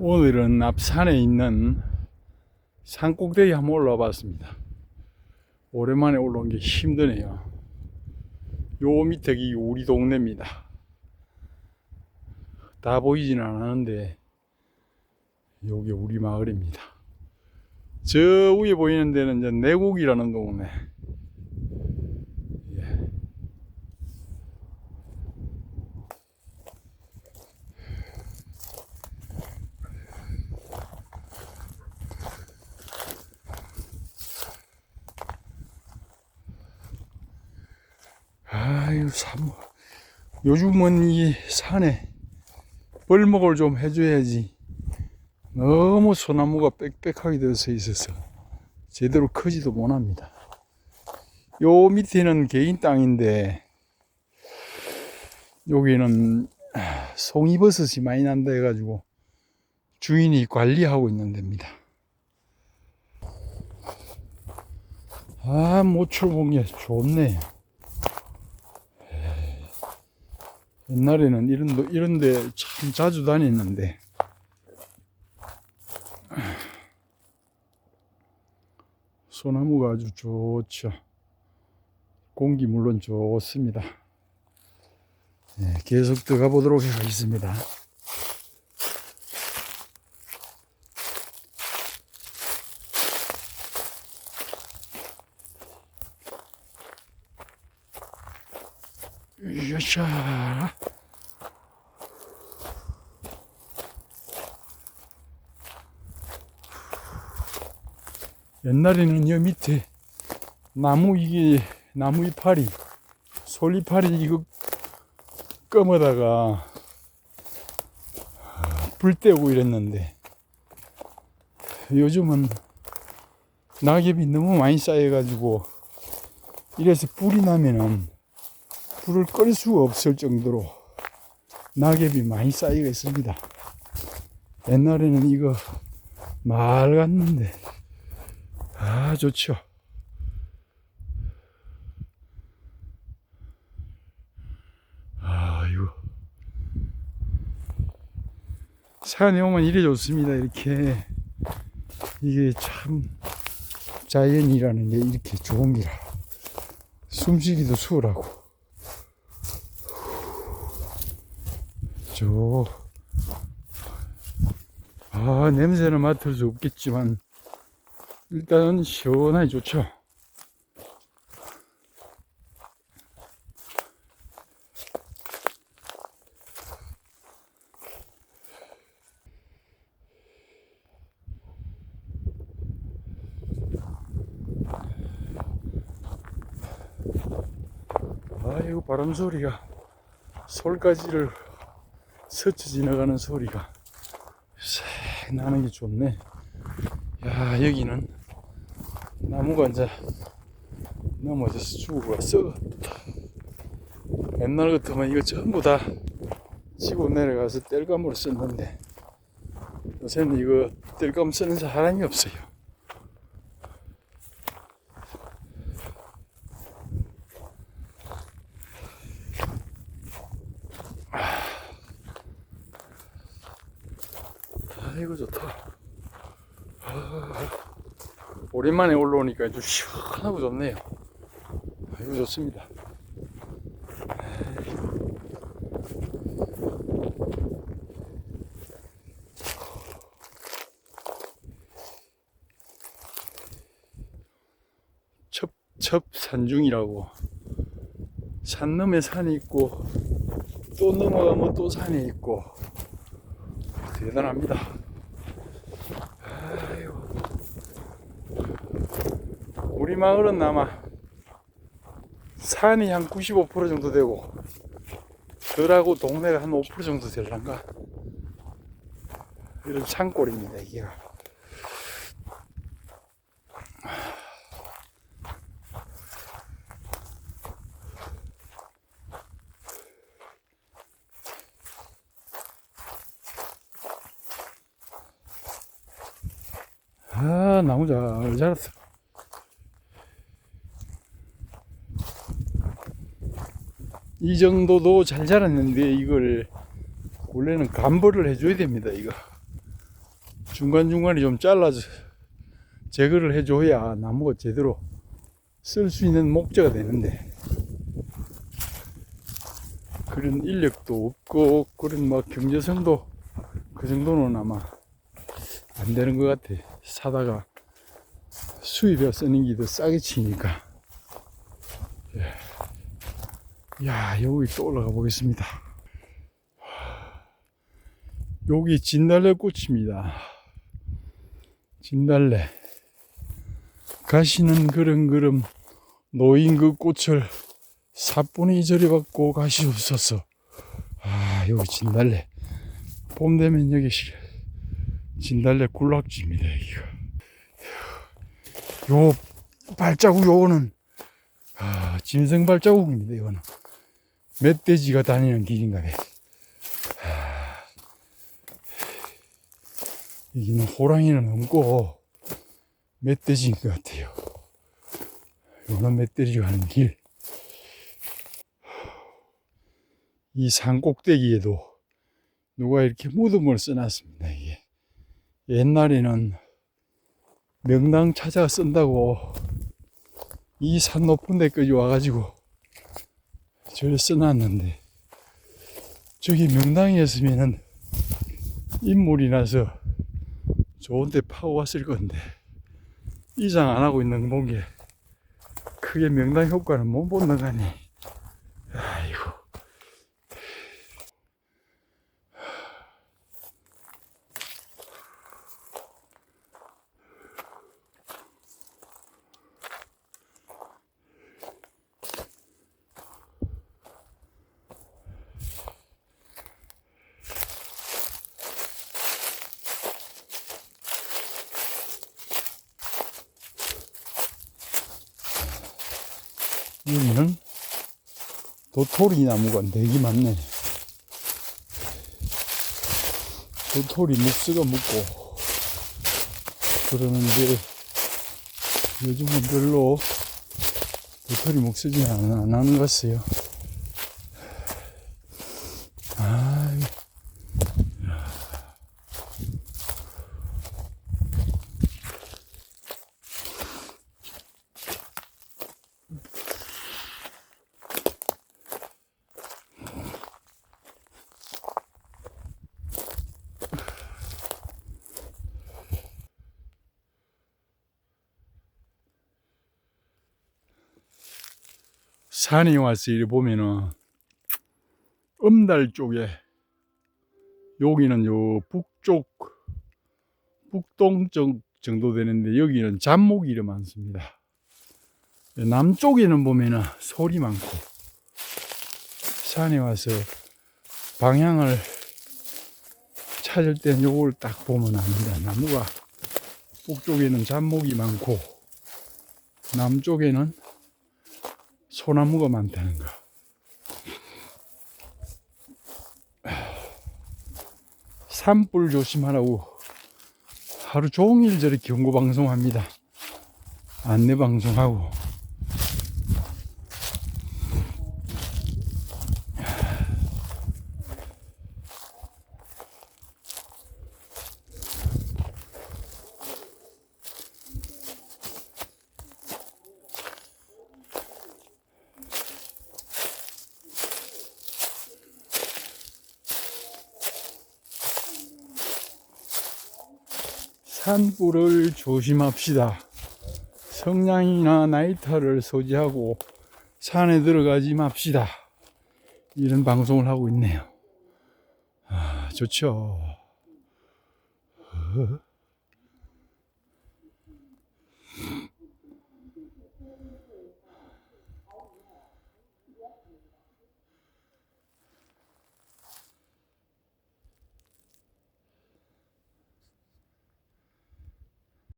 오늘은 앞산에 있는 산꼭대기 한번 올라와 봤습니다. 오랜만에 올라온 게 힘드네요. 요 밑에 우리 동네입니다. 다 보이지는 않았는데 요게 우리 마을입니다. 저 위에 보이는 데는 이제 내곡이라는 동네. 예. 아유, 요즘은 이 산에 벌목을 좀 해줘야지. 너무 소나무가 빽빽하게 되어서 있어서 제대로 크지도 못합니다. 요 밑에는 개인 땅인데 여기는 송이버섯이 많이 난다 해가지고 주인이 관리하고 있는 데입니다. 모처 본 게 좋네. 옛날에는 이런데 참 자주 다녔는데 소나무가 아주 좋죠. 공기 물론 좋습니다. 네, 계속 들어가 보도록 하겠습니다. 으쌰. 옛날에는 여 밑에 나무 이파리, 솔이파리 이거 검어다가 불 때우고 이랬는데 요즘은 낙엽이 너무 많이 쌓여가지고 이래서 불이 나면은 불을 끌 수가 없을 정도로 낙엽이 많이 쌓여 있습니다. 옛날에는 이거 맑았는데 좋죠. 이거 산에 오면 이래 좋습니다. 이렇게 이게 참 자연이라는 게 이렇게 좋은 기라. 숨쉬기도 수월하고 냄새는 맡을 수 없겠지만 일단은 시원하게 좋죠. 이거 바람 소리가 솔가지를 스쳐 지나가는 소리가 싹 나는 게 좋네. 야, 여기는 나무가 이제 넘어져서 죽고 썩었다. 옛날 같으면 이거 전부 다 지고 내려가서 땔감으로 썼는데 요새는 이거 땔감 쓰는 사람이 없어요. 이거 좋다. 오랜만에 올라오니까 아주 시원하고 좋네요. 이거 좋습니다. 첩산중이라고 산 넘에 산이 있고 또 넘어가면 또 산이 있고 대단합니다. 우리 마을은 아마 산이 한 95% 정도 되고 들하고 동네가 한 5% 정도 될란가 이런 산골입니다. 이게 나무 잘 자랐어. 이 정도도 잘 자랐는데 이걸 원래는 감벌을 해줘야 됩니다. 이거 중간중간에 좀 잘라서 제거를 해줘야 나무가 제대로 쓸 수 있는 목재가 되는데, 그런 인력도 없고 그런 막 경제성도 그 정도는 아마 안 되는 것 같아. 사다가 수입해 쓰는 게 더 싸게 치니까. 야, 여기 또 올라가 보겠습니다. 여기 진달래 꽃입니다. 진달래. 가시는 그름 놓인 그 꽃을 사뿐히 저리 받고 가시옵소서. 아, 여기 진달래. 봄 되면 여기 진달래 군락지입니다. 요 발자국 요거는 짐승 발자국입니다. 이거는 멧돼지가 다니는 길인가 봐. 여기는 호랑이는 없고 멧돼지인 것 같아요. 요는 멧돼지가 가는 길. 이 산 꼭대기에도 누가 이렇게 무덤을 써놨습니다. 이게 옛날에는 명당 찾아 쓴다고 이 산 높은 데까지 와가지고 저를 써놨는데, 저기 명당이었으면은 인물이 나서 좋은 데 파고 왔을 건데, 이장 안 하고 있는 본 게 크게 명당 효과는 못 본다 가니. 아이고. 여기는 도토리 나무가 되게 많네. 도토리 묵스가 묵고 그러는데, 요즘은 별로 도토리 묵스지 안 하는 것 같아요. 산에 와서 이렇게 보면은 음달 쪽에, 여기는 요 북쪽 북동쪽 정도 되는데 여기는 잡목이 이렇게 많습니다. 남쪽에는 보면은 솔이 많고, 산에 와서 방향을 찾을 땐 요걸 딱 보면 압니다. 나무가 북쪽에는 잡목이 많고 남쪽에는 소나무가 많다는 거. 산불 조심하라고 하루 종일 저렇게 경고 방송합니다. 안내 방송하고. 산불을 조심합시다. 성냥이나 나이터를 소지하고 산에 들어가지 맙시다. 이런 방송을 하고 있네요. 아, 좋죠.